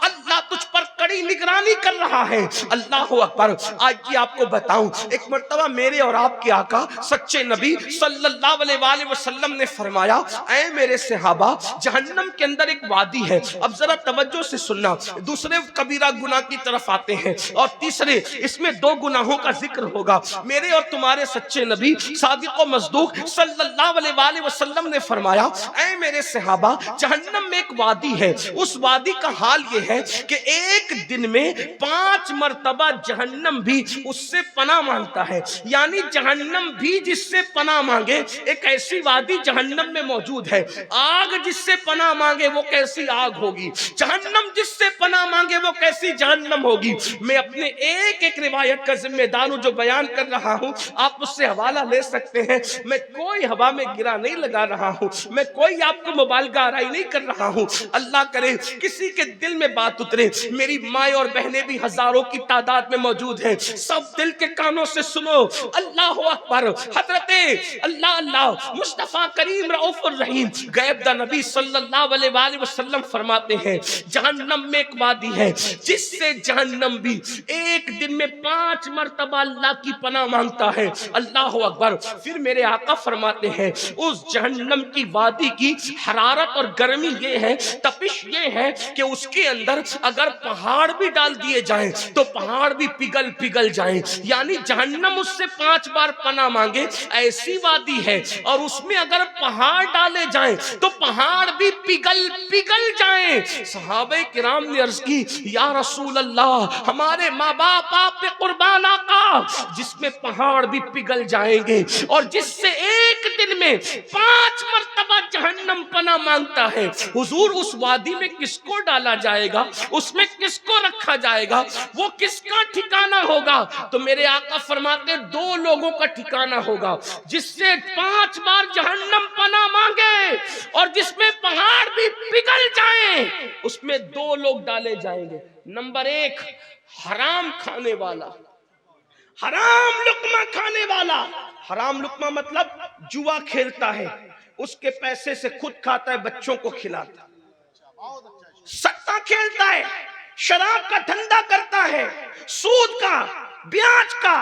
S1: اللہ تجھ پر کڑی نگرانی کر رہا ہے. اللہ اکبر. آج یہ آپ کو بتاؤں، ایک مرتبہ میرے اور آپ کے آقا سچے نبی صلی اللہ علیہ وآلہ وسلم نے فرمایا، اے میرے صحابہ، جہنم کے اندر ایک وادی ہے. اب ذرا توجہ سے سننا. دوسرے کبیرہ گناہ کی طرف آتے ہیں، اور تیسرے اس میں 2 گناہوں کا ذکر ہوگا. میرے اور تمہارے سچے نبی صادق و مصدوق صلی اللہ علیہ وآلہ وسلم نے فرمایا، اے میرے صحابہ، جہنم میں ایک وادی ہے. اس وادی کا حال یہ ہے کہ ایک دن میں 5 مرتبہ جہنم بھی اس سے پناہ مانگتا ہے. یعنی جہنم بھی جس سے پناہ مانگے. ایک ایسی وادی جہنم میں موجود ہے. آگ جس سے پناہ مانگے وہ کیسی آگ ہوگی، جہنم جس سے پناہ مانگے وہ کیسی جہنم ہوگی. میں اپنے ایک ایک روایت کا ذمہ دار ہوں جو بیان کر رہا ہوں، آپ اس سے حوالہ لے سکتے ہیں. میں کوئی ہوا میں گرا نہیں لگا رہا ہوں، میں کوئی آپ کو مبالغہ آرائی نہیں کر رہا ہوں. اللہ کرے کسی کے دل میں بات اترے. میری مائیں اور بہنیں بھی ہزاروں کی تعداد میں موجود ہیں، سب دل کے کانوں سے سنو. اللہ اکبر. حضرت اللہ مصطفیٰ کریم رؤوف الرحیم غیب دا نبی صلی اللہ علیہ وآلہ وسلم فرماتے ہیں، جہنم میں ایک وادی ہے جس سے جہنم بھی ایک دن میں 5 مرتبہ اللہ کی پناہ مانگتا ہے. اللہ اکبر. پھر میرے آقا فرماتے ہیں اس جہنم کی وادی کی حرارت اور گرمی یہ ہے، تپش یہ ہے کہ اس کے اندر اگر پہاڑ بھی ڈال دیے جائیں تو پہاڑ بھی پگھل جائیں. یعنی جہنم اس سے 5 بار پناہ مانگے، ایسی وادی ہے، اور اس میں اگر پہاڑ ڈالے جائیں تو پہاڑ بھی پگھل جائیں. صحابہ کرام نے عرض کی، یا رسول اللہ، ہمارے ماں باپ آپ پہ قربان آقا، جس میں پہاڑ بھی پگھل جائیں گے اور جس سے ایک دن میں 5 مرتبہ
S3: جہنم پناہ مانگتا ہے، حضور اس وادی میں کس کو ڈالا جائے گا، اس میں کس کو رکھا جائے گا، وہ کس کا ٹھکانہ ہوگا؟ تو میرے آقا فرماتے 2 لوگوں کا ٹھکانہ ہوگا، جس سے 5 بار جہنم پناہ مانگے اور جس میں پہاڑ بھی پگھل جائیں، اس میں 2 لوگ ڈالے جائیں گے۔ نمبر 1 حرام کھانے والا، حرام لقمہ کھانے والا۔ حرام لقمہ مطلب جوا کھیلتا ہے، اس کے پیسے سے خود کھاتا ہے، بچوں کو کھلاتا ہے، سٹہ کھیلتا ہے، شراب کا دھندا کرتا ہے، سود کا، بیاج کا،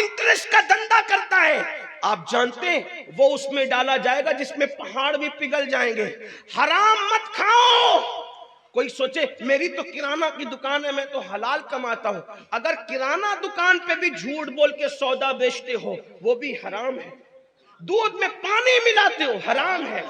S3: انٹرسٹ کا دھندا کرتا ہے، آپ جانتے ہیں وہ اس میں ڈالا جائے گا جس میں پہاڑ بھی پگھل جائیں گے۔ حرام مت کھاؤ۔ کوئی سوچے میری تو کرانہ کی دکان ہے، میں تو حلال کماتا ہوں، اگر کرانہ دکان پہ بھی جھوٹ بول کے سودا بیچتے ہو وہ بھی حرام ہے، دودھ میں پانی ملاتے ہو حرام ہے،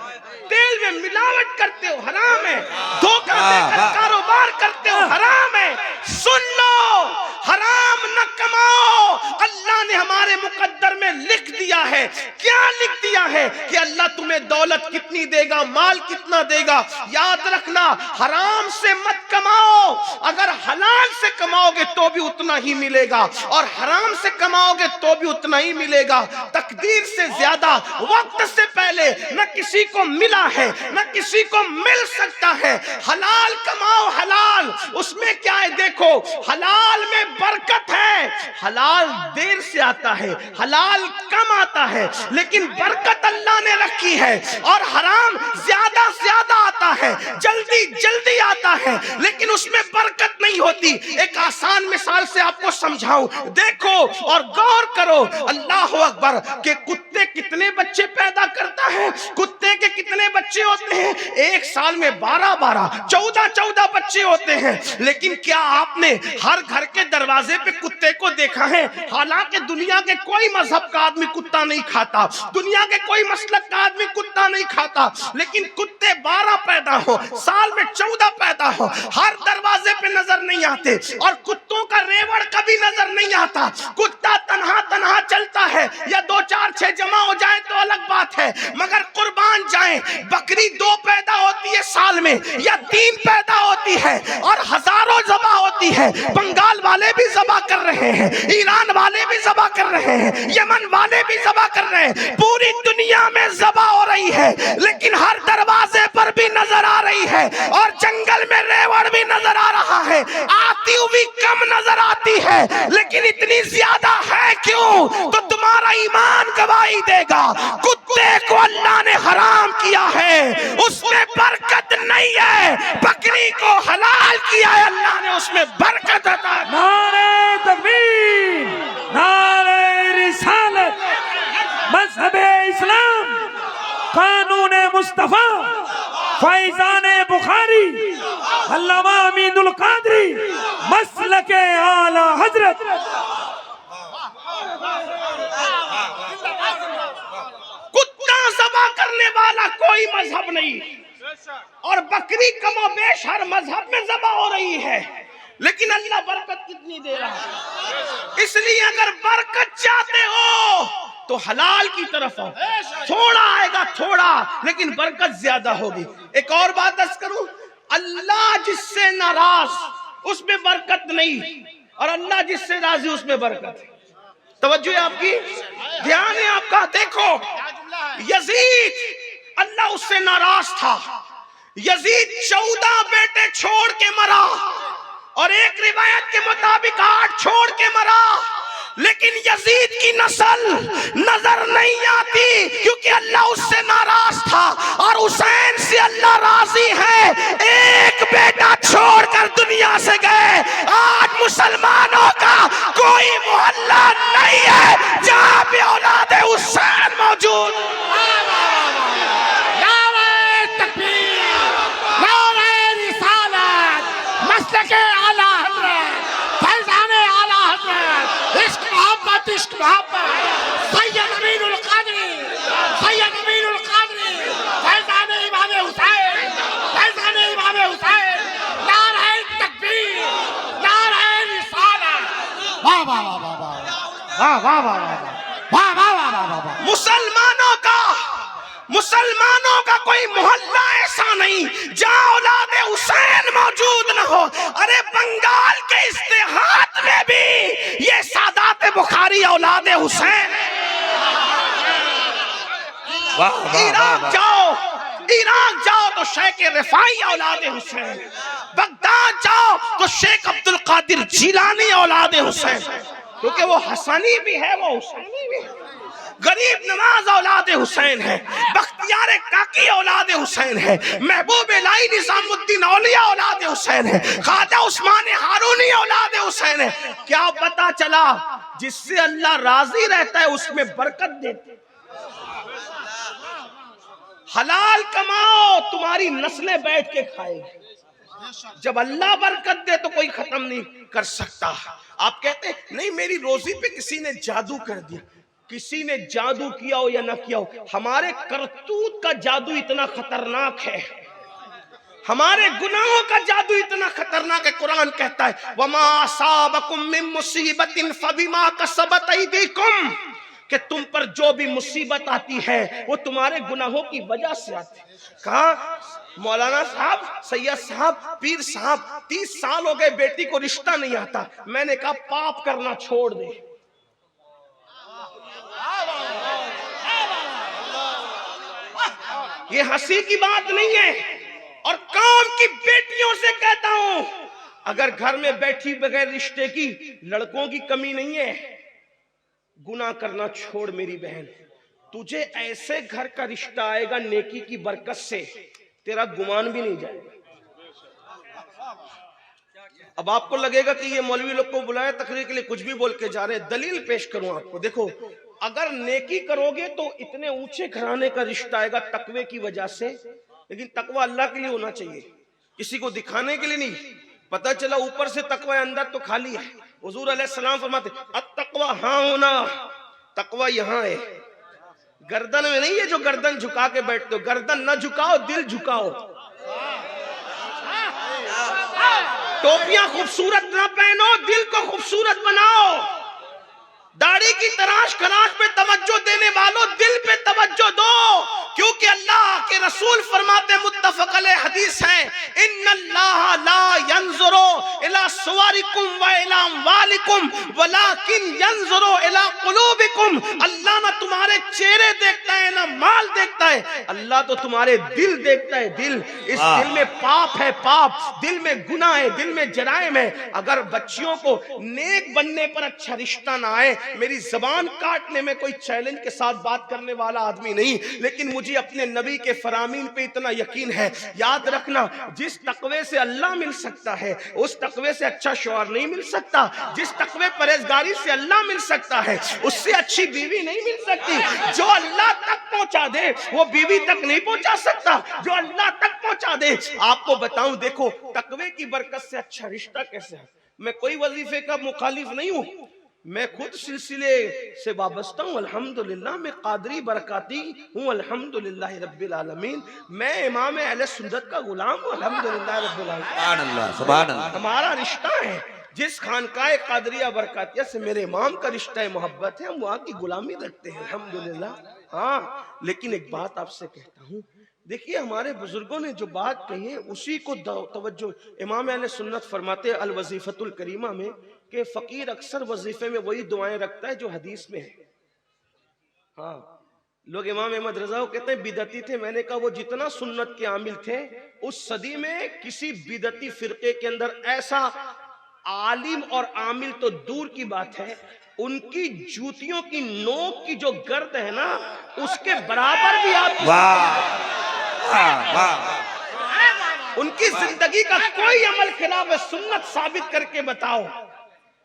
S3: تیل میں ملاوٹ کرتے ہو حرام ہے، دھوکہ دے کر کاروبار کرتے ہو حرام ہے۔ سن لو، حرام نہ کماؤ۔ اللہ نے ہمارے مقدر میں لکھ دیا ہے، کیا لکھ دیا ہے کہ اللہ تمہیں دولت کتنی دے گا، مال کتنا دے گا۔ یاد رکھنا، حرام سے مت کماؤ، اگر حلال سے کماؤ گے تو بھی اتنا ہی ملے گا، اور حرام سے کماؤ گے تو بھی اتنا ہی ملے گا۔ تقدیر سے زیادہ وقت سے پہلے نہ کسی کو ملا ہے نہ کسی کو مل سکتا ہے۔ حلال کماؤ، حلال، اس میں کیا ہے دیکھو، حلال میں برکت ہے، حلال دیر سے آتا ہے، حلال کم آتا ہے، لیکن برکت اللہ نے رکھی ہے، اور حرام زیادہ زیادہ آتا ہے، جلدی جلدی آتا ہے، لیکن اس میں برکت نہیں ہوتی۔ ایک آسان مثال سے آپ کو سمجھاؤں، دیکھو اور غور کرو، اللہ اکبر، کہ کتے کتنے بچے پیدا کرتا ہے؟ کتے کے کتنے بچے ہوتے ہیں؟ 1 سال میں 12 14 بچے ہوتے ہیں، لیکن کیا آپ نے ہر گھر کے دروازے پہ کتے کو دیکھا ہے؟ حالانکہ دنیا کے کوئی مذہب کا آدمی کتا نہیں کھاتا، دنیا کے کوئی مسلک کا آدمی کتا نہیں کھاتا، لیکن کتے 12 پیدا ہو، سال میں 14 پیدا ہو، ہر دروازے پہ نظر نہیں آتے، اور کتوں کا ریوڑ کبھی نظر نہیں آتا۔ کتا تنہا تنہا چلتا ہے، یا 2 4 6 جمع ہو جائے تو الگ بات ہے، مگر قربان جائیں، بکری 2 پیدا ہوتی ہے سال میں، یا 3 پیدا ہوتی ہے، اور ہزاروں ذبح ہوتی ہے۔ بنگال والے بھی ذبح کر رہے ہیں، ایران والے بھی ذبح کر رہے ہیں، یمن والے بھی ذبح کر رہے ہیں، پوری دنیا میں ذبح ہو رہی ہے، لیکن ہر دروازے پر بھی نظر آ رہی ہے، اور جنگل میں ریوڑ بھی نظر آ رہا ہے، آتی ہوئی کم نظر آتی ہے، لیکن اتنی زیادہ ہے کیوں؟ تو تمہارا ایمان گواہی دے گا، کتے کو اللہ نے حرام کیا ہے، اس میں برکت نہیں ہے، بکری کو حلال کیا ہے، اللہ نے اس میں برکت عطا کی۔
S2: نعرہ تکبیر، نعرہ رسالت، مذہب اسلام، قانون مصطفیٰ، فیضان بخاری، علامہ امین القادری، مسلک اعلی حضرت۔
S3: کتا ذبح کرنے والا کوئی مذہب نہیں، اور بکری کم و بیش ہر مذہب میں ذبح ہو رہی ہے، لیکن اللہ برکت کتنی دے رہا ہے۔ اس لیے اگر برکت چاہتے ہو تو حلال کی طرف آؤ، تھوڑا آئے گا تھوڑا، لیکن برکت زیادہ ہوگی۔ ایک اور بات عرض کروں، اللہ جس سے ناراض اس میں برکت نہیں، اور اللہ جس سے راضی اس میں برکت ہے۔ توجہ ہے آپ کی، دھیان ہے آپ کا۔ دیکھو یزید، اللہ اس سے ناراض تھا، یزید 14 بیٹے چھوڑ کے مرا، اور ایک روایت کے مطابق 8 چھوڑ کے مرا، لیکن یزید کی نسل نظر نہیں آتی، کیونکہ اللہ اس سے ناراض تھا، اور حسین سے اللہ راضی ہے۔ ایک بیٹا چھوڑ کر دنیا سے گئے، آج مسلمانوں کا کوئی محلہ نہیں ہے جہاں پہ اولاد حسین موجود۔
S4: نعرہ تکبیر، نعرہ رسالت، مسلک اعلی حضرت، فیضان اعلی حضرت، عشق محبت، عشق محبت، سید امین القادری، سید امین القادری، فیضان امام حسین، فیضان امام حسین، نعرہ تکبیر، نعرہ رسالت۔ واہ واہ واہ واہ واہ واہ واہ واہ واہ واہ واہ واہ واہ واہ واہ۔
S1: مسلمانوں کا کوئی محلہ ایسا نہیں جہاں اولاد حسین موجود نہ ہو. ارے بنگال کے اشتہاد میں بھی یہ سادات بخاری اولاد حسین. عراق جاؤ تو شیخ رفاعی اولاد حسین. بغداد جاؤ تو شیخ عبد القادر جیلانی اولاد حسین. کیونکہ وہ حسنی بھی ہے وہ حسینی بھی ہے. غریب نواز اولاد حسین ہے. بختیار کاکی اولاد حسین ہے. محبوب الہی نظام الدین اولیاء اولاد حسین ہے. خواجہ عثمان ہارونی اولاد حسین ہے. کیا پتا چلا جس سے اللہ راضی رہتا ہے اس میں برکت دیتے. حلال کماؤ تمہاری نسلیں بیٹھ کے کھائے گی. جب اللہ برکت دے تو کوئی ختم نہیں کر سکتا. آپ کہتے ہیں نہیں میری روزی پہ کسی نے جادو کر دیا. کسی نے جادو کیا ہو یا نہ کیا ہو, ہمارے کرتوت کا جادو اتنا خطرناک ہے, ہمارے گناہوں کا جادو اتنا خطرناک ہے. قرآن کہتا ہے وَمَا أَصَابَكُم مِّن مُّصِيبَةٍ فَبِمَا كَسَبَتْ أَيْدِيكُمْ, کہ تم پر جو بھی مصیبت آتی ہے وہ تمہارے گناہوں کی وجہ سے آتی ہے. کہا مولانا صاحب, سید صاحب, پیر صاحب 30 سال ہو گئے بیٹی کو رشتہ نہیں آتا. میں نے کہا پاپ کرنا چھوڑ دے. یہ ہنسی کی بات نہیں ہے. اور قوم کی بیٹیوں سے کہتا ہوں اگر گھر میں بیٹھی بغیر رشتے کی لڑکوں کی کمی نہیں ہے, گناہ کرنا چھوڑ میری بہن. تجھے ایسے گھر کا رشتہ آئے گا نیکی کی برکت سے تیرا گمان بھی نہیں جائے گا. اب آپ کو لگے گا کہ یہ مولوی لوگ کو بلایا تقریر کے لیے کچھ بھی بول کے جا رہے ہیں. دلیل پیش کروں آپ کو. دیکھو اگر نیکی کرو گے تو اتنے اونچے گھرانے کا رشتہ آئے گا تقوی کی وجہ سے, لیکن تقوی اللہ کے لیے ہونا چاہیے, کسی کو دکھانے کے لیے نہیں. پتہ چلا اوپر سے تقوی اندر تو خالی ہے. حضور علیہ السلام فرماتے التقوی ہاں ہونا, تقوی یہاں ہے, گردن میں نہیں ہے جو گردن جھکا کے بیٹھتے ہو. گردن نہ جھکاؤ, دل جھکاؤ. ٹوپیاں خوبصورت نہ پہنو, دل کو خوبصورت بناؤ. داڑھی کی تراش خراش پہ توجہ دینے والوں دل پہ توجہ دو, کیونکہ اللہ کے رسول فرماتے متفق علیہ حدیث ہے ان اللہ لا ينظر الى صورکم و الى اموالکم ولکن ينظر الى قلوبکم. اللہ نہ تمہارے چہرے دیکھتا ہے نہ مال دیکھتا ہے, اللہ تو تمہارے دل دیکھتا ہے. دل, اس دل میں پاپ ہے, پاپ دل میں گناہ ہے, دل میں جرائم ہے. اگر بچیوں کو نیک بننے پر اچھا رشتہ نہ آئے, میری زبان کاٹنے میں کوئی چیلنج کے ساتھ بات کرنے والا آدمی نہیں, لیکن مجھے اپنے نبی کے فرامین پہ اتنا یقین ہے. یاد رکھنا جس تقوی سے اللہ مل سکتا ہے اس تقوی سے اچھا شوہر نہیں مل سکتا. جس تقوی پرہیزگاری سے اللہ مل سکتا ہے اس سے اچھی بیوی نہیں مل سکتی. جو اللہ تک پہنچا دے وہ بیوی تک نہیں پہنچا سکتا جو اللہ تک پہنچا دے. آپ کو بتاؤں دیکھو تقوی کی برکت سے اچھا رشتہ کیسے ہے. میں کوئی وظیفے کا مخالف نہیں ہوں, میں خود سلسلے سے وابستہ ہوں الحمدللہ. میں قادری برکاتی ہوں الحمدللہ رب العالمین. میں امام اہل سنت کا غلام ہوں الحمدللہ رب العالمین.
S2: سبحان اللہ.
S1: ہمارا رشتہ ہے جس خانقاہ قادریہ برکاتیہ سے میرے امام کا رشتہ محبت ہے, ہم وہاں کی غلامی رکھتے ہیں الحمدللہ. ہاں لیکن ایک بات آپ سے کہتا ہوں, دیکھیے ہمارے بزرگوں نے جو بات کہی ہے اسی کو توجہ. امام اہل سنت فرماتے الوظیفۃ الکریمہ میں کہ فقیر اکثر وظیفے میں وہی دعائیں رکھتا ہے جو حدیث میں ہے. ہاں لوگ امام احمد رضا کو کہتے ہیں بدعتی تھے. میں نے کہا وہ جتنا سنت کے عامل تھے اس صدی میں کسی بدعتی فرقے کے اندر ایسا عالم اور عامل تو دور کی بات ہے, ان کی جوتیوں کی نوک کی جو گرد ہے نا اس کے برابر بھی آپ ان کی زندگی کا کوئی عمل خلاف سنت ثابت کر کے بتاؤ.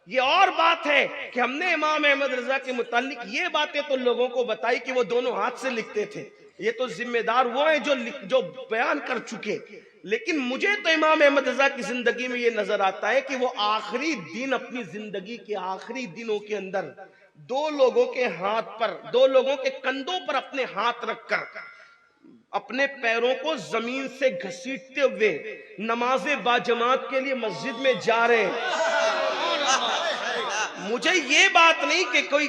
S1: یہ اور بات ہے کہ ہم نے امام احمد رضا کے متعلق یہ باتیں تو لوگوں کو بتائی کہ وہ دونوں ہاتھ سے لکھتے تھے. یہ تو ذمہ دار وہ ہیں جو بیان کر چکے, لیکن مجھے تو امام احمد رضا کی زندگی میں یہ نظر آتا ہے کہ وہ آخری دن اپنی زندگی کے آخری دنوں کے اندر دو لوگوں کے ہاتھ پر, دو لوگوں کے کندھوں پر اپنے ہاتھ رکھ کر اپنے پیروں کو زمین سے گھسیٹتے ہوئے نماز باجماعت کے لیے مسجد میں جا رہے ہیں. مجھے یہ بات نہیں کہ کوئی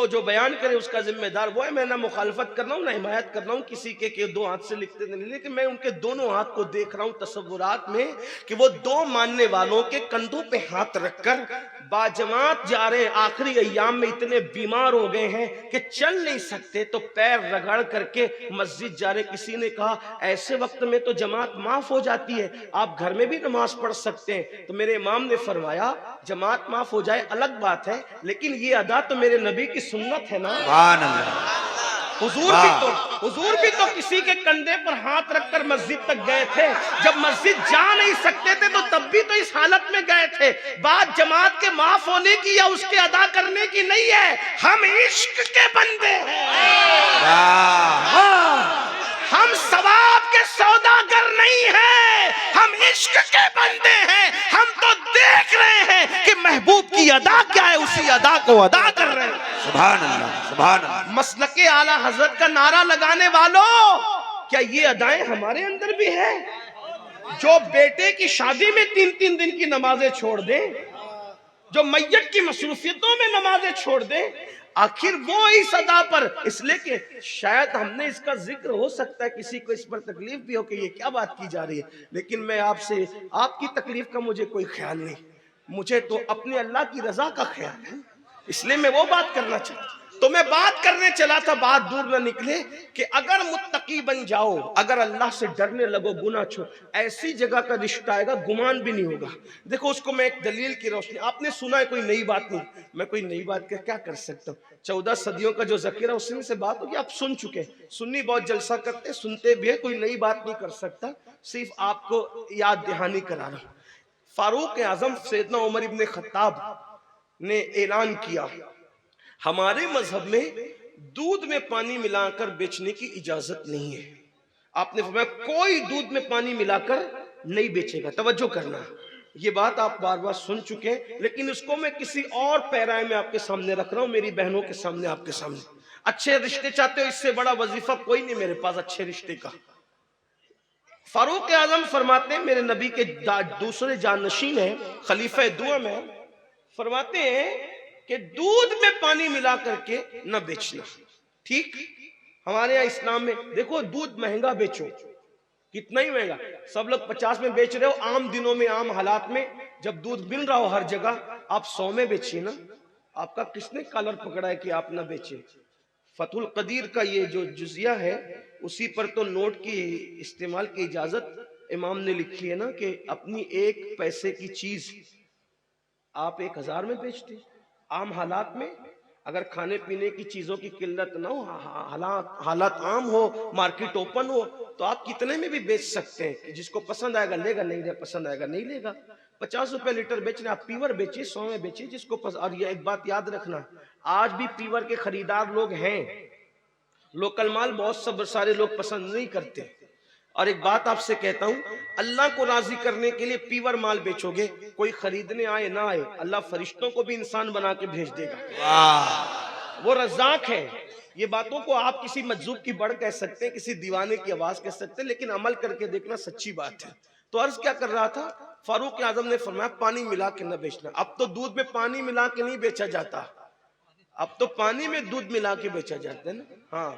S1: جو بیان کرے اس کا ذمہ دار وہ ہے. میں نہ مخالفت کر رہا ہوں نہ حمایت کر رہا ہوں کسی کے کہ دو ہاتھ سے لکھتے نہیں, لیکن میں ان کے دونوں ہاتھ کو دیکھ رہا ہوں تصورات میں کہ وہ دو ماننے والوں کے کندھوں پہ ہاتھ رکھ کر باجماعت جا رہے ہیں. آخری ایام میں اتنے بیمار ہو گئے ہیں کہ چل نہیں سکتے تو پیر رگڑ کر کے مسجد جا رہے. کسی نے کہا ایسے وقت میں تو جماعت معاف ہو جاتی ہے, آپ گھر میں بھی نماز پڑھ سکتے ہیں. تو میرے امام نے فرمایا جماعت معاف ہو جائے الگ بات ہے, لیکن یہ ادا تو میرے نبی کی سنت ہے نا.
S5: سبحان اللہ.
S1: حضور بھی تو کسی کے کندھے پر ہاتھ رکھ کر مسجد تک گئے تھے. جب مسجد جا نہیں سکتے تھے تو تب بھی تو اس حالت میں گئے تھے. بات جماعت کے معاف ہونے کی یا اس کے ادا کرنے کی نہیں ہے, ہم عشق کے بندے ہیں, ہم ثواب کے سوداگر نہیں ہیں, ہم عشق کے بندے ہیں. ہم تو دیکھ رہے ہیں کہ محبوب کی ادا کیا ہے, اسی ادا کو ادا کر رہے ہیں.
S5: سبحان اللہ, سبحان اللہ.
S1: مسلک اعلی حضرت کا نعرہ لگانے والوں, کیا یہ ادائیں ہمارے اندر بھی ہیں؟ جو بیٹے کی شادی میں 3 دن کی نمازیں چھوڑ دیں, جو میت کی مصروفیتوں میں نمازیں چھوڑ دیں, آخر وہ اس ادا پر, اس لیے کہ شاید ہم نے اس کا ذکر ہو سکتا ہے کسی کو اس پر تکلیف بھی ہو کہ یہ کیا بات کی جا رہی ہے, لیکن میں آپ سے آپ کی تکلیف کا مجھے کوئی خیال نہیں, مجھے تو اپنے اللہ کی رضا کا خیال ہے, اس لیے میں وہ بات کرنا چاہتا ہوں. تو میں بات کرنے چلا تھا, بات دور نہ نکلے کہ اگر متقی بن جاؤ, اگر اللہ سے ڈرنے لگو, گناہ چھوڑ, ایسی جگہ کا رشتہ آئے گا گمان بھی نہیں ہوگا. دیکھو اس کو میں ایک دلیل کی روشنی, آپ نے سنا ہے کوئی نئی بات نہیں, میں کوئی نئی بات کیا کر سکتا ہوں. 14 صدیوں کا جو ذخیرہ اس سے بات ہوگی, آپ سن چکے. سنی بہت جلسہ کرتے, سنتے بھی ہے, کوئی نئی بات نہیں کر سکتا, صرف آپ کو یاد دہانی کرا رہا ہوں. فاروق اعظم سیدنا عمر ابن خطاب نے اعلان کیا, ہمارے مذہب میں دودھ میں پانی ملا کر بیچنے کی اجازت نہیں ہے. آپ نے فرمایا کوئی دودھ میں پانی ملا کر نہیں بیچے گا. توجہ کرنا, یہ بات آپ بار بار سن چکے ہیں, لیکن اس کو میں کسی اور پیرائے میں آپ کے سامنے رکھ رہا ہوں, میری بہنوں کے سامنے, آپ کے سامنے. اچھے رشتے چاہتے ہو, اس سے بڑا وظیفہ کوئی نہیں میرے پاس اچھے رشتے کا. فاروق اعظم فرماتے ہیں, میرے نبی کے دوسرے جانشین ہیں, خلیفہ دوم ہیں, فرماتے ہیں کہ دودھ میں پانی ملا کر کے نہ بیچنا. ٹھیک, ہمارے یہاں اسلام میں دیکھو دودھ مہنگا بیچو, کتنا ہی مہنگا, سب لوگ 50 میں بیچ رہے ہو, عام دنوں میں عام حالات میں جب دودھ مل رہا ہو ہر جگہ, آپ 100 میں بیچیے نا. آپ کا کس نے کالر پکڑا ہے کہ آپ نہ بیچے؟ فتح القدیر کا یہ جو جزیہ ہے اسی پر تو نوٹ کی استعمال کی اجازت امام نے لکھی ہے نا, کہ اپنی 1 پیسے کی چیز آپ 1000 میں بیچتے. عام حالات میں اگر کھانے پینے کی چیزوں کی قلت نہ ہو, حالات عام ہو, مارکیٹ اوپن ہو, تو آپ کتنے میں بھی بیچ سکتے ہیں. جس کو پسند آئے گا لے گا, نہیں پسند آئے گا نہیں لے گا. 50 روپے لیٹر بیچ رہے, آپ پیور بیچیے, 100 میں بیچیے جس کو پسند. اور یہ ایک بات یاد رکھنا, آج بھی پیور کے خریدار لوگ ہیں, لوکل مال بہت سارے لوگ پسند نہیں کرتے. اور ایک بات آپ سے کہتا ہوں, اللہ کو راضی کرنے کے لیے پیور مال بیچو گے, کوئی خریدنے آئے نہ آئے, اللہ فرشتوں کو بھی انسان بنا کے بھیج دے گا. وہ رزاق ہے. یہ باتوں کو آپ کسی مجذوب کی بڑھ کہہ سکتے ہیں, کسی دیوانے کی آواز کہہ سکتے ہیں, لیکن عمل کر کے دیکھنا سچی بات ہے. تو عرض کیا کر رہا تھا, فاروق اعظم نے فرمایا پانی ملا کے نہ بیچنا. اب تو دودھ میں پانی ملا کے نہیں بیچا جاتا, اب تو پانی میں دودھ ملا کے بیچا جاتا ہے نا. ہاں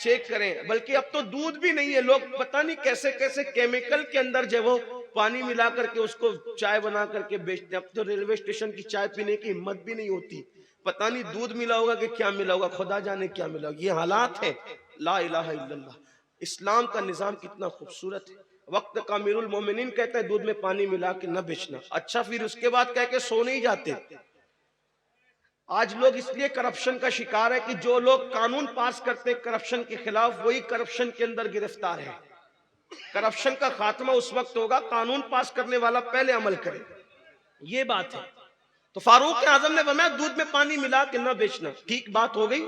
S1: چیک کریں, بلکہ اب تو دودھ بھی نہیں ہے, لوگ پتہ نہیں کیسے کیسے کیمیکل کے اندر جو وہ پانی ملا کر کے اس کو چائے بنا کر کے بیچتے ہیں. اب تو ریلوے اسٹیشن کی چائے پینے کی ہمت بھی نہیں ہوتی, پتہ نہیں دودھ ملا ہوگا کہ کیا ملا ہوگا, خدا جانے کیا ملا ہوگا. یہ حالات ہیں. لا الہ الا اللہ. اسلام کا نظام کتنا خوبصورت ہے. وقت کا امیر المومنین کہتا ہے دودھ میں پانی ملا کے نہ بیچنا. اچھا, پھر اس کے بعد کہہ کے سو نہیں جاتے. آج لوگ اس لیے کرپشن کا شکار ہے کہ جو لوگ قانون پاس کرتے کرپشن کے خلاف, وہی کرپشن کے اندر گرفتار ہے. کرپشن کا خاتمہ اس وقت ہوگا قانون پاس کرنے والا پہلے عمل کرے. یہ بات ہے. تو فاروق اعظم نے فرمایا دودھ میں پانی ملا کے نہ بیچنا. ٹھیک بات ہو گئی.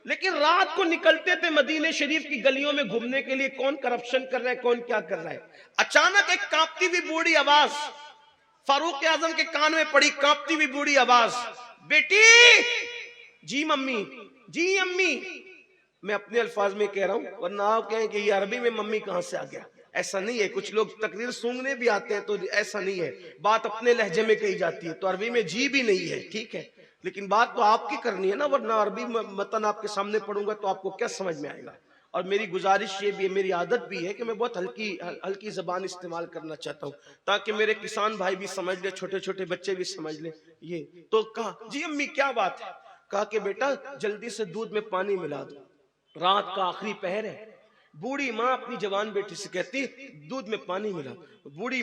S1: لیکن رات کو نکلتے تھے مدینے شریف کی گلیوں میں گھومنے کے لیے, کون کرپشن کر رہا ہے, کون کیا کر رہا ہے. اچانک ایک کانپتی ہوئی بوڑھی آواز فاروق اعظم کے کان میں پڑی, کانپتی ہوئی بوڑھی آواز, بیٹی. جی ممی, جی امی. میں اپنے الفاظ میں کہہ رہا ہوں, ورنہ آپ کہیں کہ یہ عربی میں ممی کہاں سے آ گیا. ایسا نہیں ہے. کچھ لوگ تقریر سونگنے بھی آتے ہیں تو ایسا نہیں ہے, بات اپنے لہجے میں کہی جاتی ہے, تو عربی میں جی بھی نہیں ہے. ٹھیک ہے, لیکن بات تو آپ کی کرنی ہے نا، ورنہ عربی متن آپ کے سامنے پڑھوں گا تو آپ کو کیا سمجھ میں آئے گا. اور میری گزارش یہ بھی ہے، میری عادت بھی ہے کہ میں بہت ہلکی زبان استعمال کرنا چاہتا ہوں تاکہ میرے کسان بھائی بھی سمجھ لیں، چھوٹے چھوٹے بچے بھی سمجھ لیں. یہ تو کہا جی امی کیا بات ہے؟ کہا کہ بیٹا جلدی سے دودھ میں پانی ملا دو، رات کا آخری پہر ہے. بوڑھی ماں اپنی جوان بیٹی سے کہتی دودھ میں پانی ملا. بوڑھی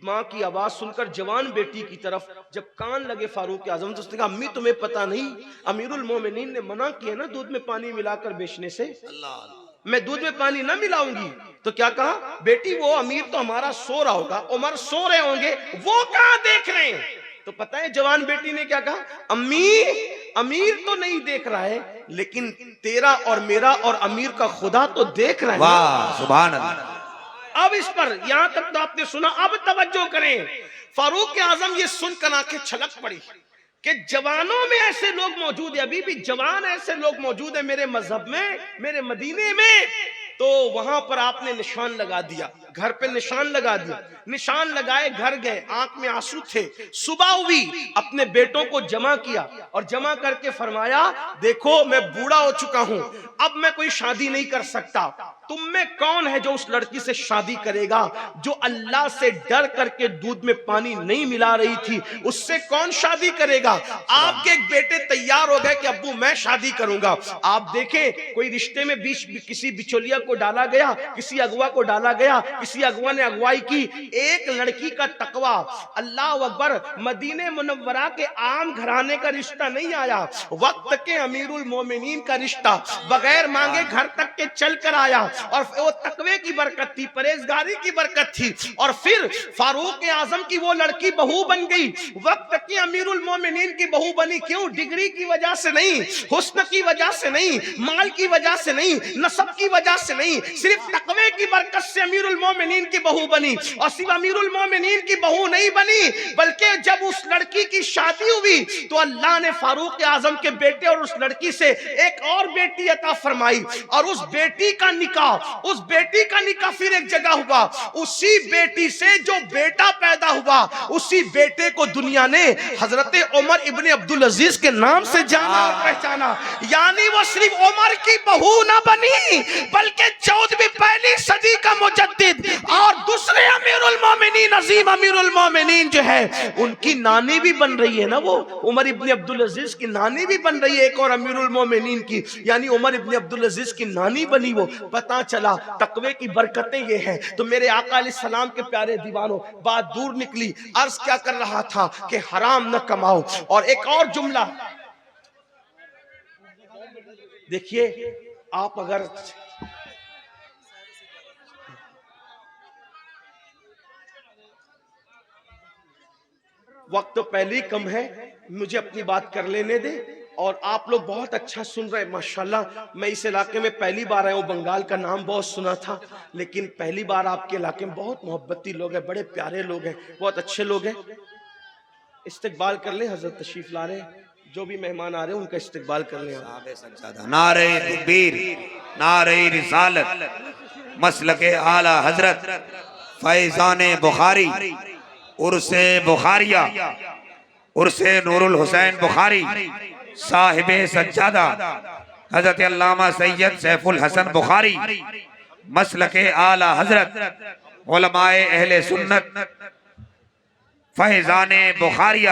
S1: ماں کی آواز سن کر جوان بیٹی کی طرف جب کان لگے فاروق اعظم تو اس نے کہا امی تمہیں پتا نہیں امیر المومنین نے منع کیا نا دودھ میں پانی ملا کر بیچنے سے، میں دودھ میں پانی نہ ملاؤں گی. تو کیا کہا بیٹی وہ امیر تو ہمارا سو رہا ہوگا، عمر سو رہے ہوں گے، وہ کہاں دیکھ رہے ہیں. تو پتہ ہے جوان بیٹی نے کیا کہا، امی امیر تو نہیں دیکھ رہا ہے لیکن تیرا اور میرا اور امیر کا خدا تو دیکھ رہا ہے.
S5: واہ سبحان اللہ.
S1: اب اس پر یہاں تک تو آپ نے سنا، اب توجہ کریں. فاروق اعظم یہ سن کر آنکھیں چھلک پڑی کہ جوانوں میں ایسے لوگ موجود ہیں، ابھی بھی جوان ایسے لوگ موجود ہیں میرے مذہب میں، میرے مدینے میں. تو وہاں پر آپ نے نشان لگا دیا، گھر پہ نشان لگا دیا. نشان لگائے گھر گئے، آنکھ میں آنسو تھے. صبح ہوئی، اپنے بیٹوں کو جمع کیا اور جمع کر کے فرمایا دیکھو میں بوڑھا ہو چکا ہوں، اب میں کوئی شادی نہیں کر سکتا. تم میں کون ہے جو اس لڑکی سے شادی کرے گا جو اللہ سے ڈر کر کے دودھ میں پانی نہیں ملا رہی تھی؟ اس سے کون شادی کرے گا؟ آپ کے ایک بیٹے تیار ہو گئے کہ ابو میں شادی کروں گا. آپ دیکھیں کوئی رشتے میں کسی بچولیا کو ڈالا گیا، کسی اغوا کو ڈالا گیا، کسی اغوا نے اغوائی کی. ایک لڑکی کا تقوی، اللہ اکبر، مدینہ منورہ کے عام گھرانے کا رشتہ نہیں آیا، وقت کے امیر المومنین کا رشتہ بغیر مانگے گھر تک کے چل کر آیا. اور وہ تقوی کی برکت تھی، پرہیزگاری کی برکت تھی. اور پھر فاروق اعظم کی وہ لڑکی بہو بن گئی، وقت کی امیر المومنین کی بہو بنی. کیوں؟ ڈگری کی وجہ سے نہیں، حسن کی وجہ سے نہیں، مال کی وجہ سے نہیں، نسب کی وجہ سے نہیں، صرف تقوی کی برکت سے امیر المومنین کی بہو بنی. اور صرف امیر المومنین کی بہو نہیں بنی بلکہ جب اس لڑکی کی شادی ہوئی تو اللہ نے فاروق اعظم کے بیٹے اور اس لڑکی سے ایک اور بیٹی عطا فرمائی. اور اس بیٹی کا نکاح پھر ایک جگہ ہوا. اسی بیٹی سے جو بیٹا پیدا ہوا اسی بیٹے کو دنیا نے حضرت عمر ابن عبدالعزیز کے نام سے جانا اور پہچانا. یعنی وہ صرف عمر کی بہو نہ بنی بلکہ 14ویں پہلی صدی کا مجدد اور دوسرے امیر المومنین، عظیم امیر المومنین جو ہے ان کی نانی بھی بن رہی ہے نا. وہ عمر ابن عبدالعزیز کی نانی بھی بن رہی ہے، ایک اور امیر المومنین کی، یعنی عمر ابن عبدالعزیز کی نانی بنی. وہ پتہ چلا تقوی کی برکتیں یہ ہیں. تو میرے آقا علیہ السلام کے پیارے دیوانوں، بات دور نکلی. عرض کیا کر رہا تھا کہ حرام نہ کماؤ. اور ایک اور جملہ دیکھیے، آپ اگر وقت تو پہلے ہی کم ہے، مجھے اپنی بات کر لینے دے. اور آپ لوگ بہت اچھا سن رہے ہیں ماشاءاللہ. میں اس علاقے میں پہلی بار آیا ہوں، بنگال کا نام بہت سنا تھا لیکن پہلی بار آپ کے علاقے میں. بہت محبتی لوگ ہیں، بڑے پیارے لوگ ہیں، بہت اچھے لوگ ہیں. استقبال کر لیں، حضرت تشریف لا رہے ہیں، جو بھی مہمان آ رہے ہیں ان کا استقبال کر لیں.
S5: نعرہ تکبیر، نعرہ رسالت، مسلک اعلی حضرت فیضان بخاری، عرس بخاریہ، عرس نور الحسین بخاری، صاحب سجادہ حضرت علامہ سید سیف الحسن بخاری، مسلک اعلی حضرت علماء اہل سنت فیضان بخاریہ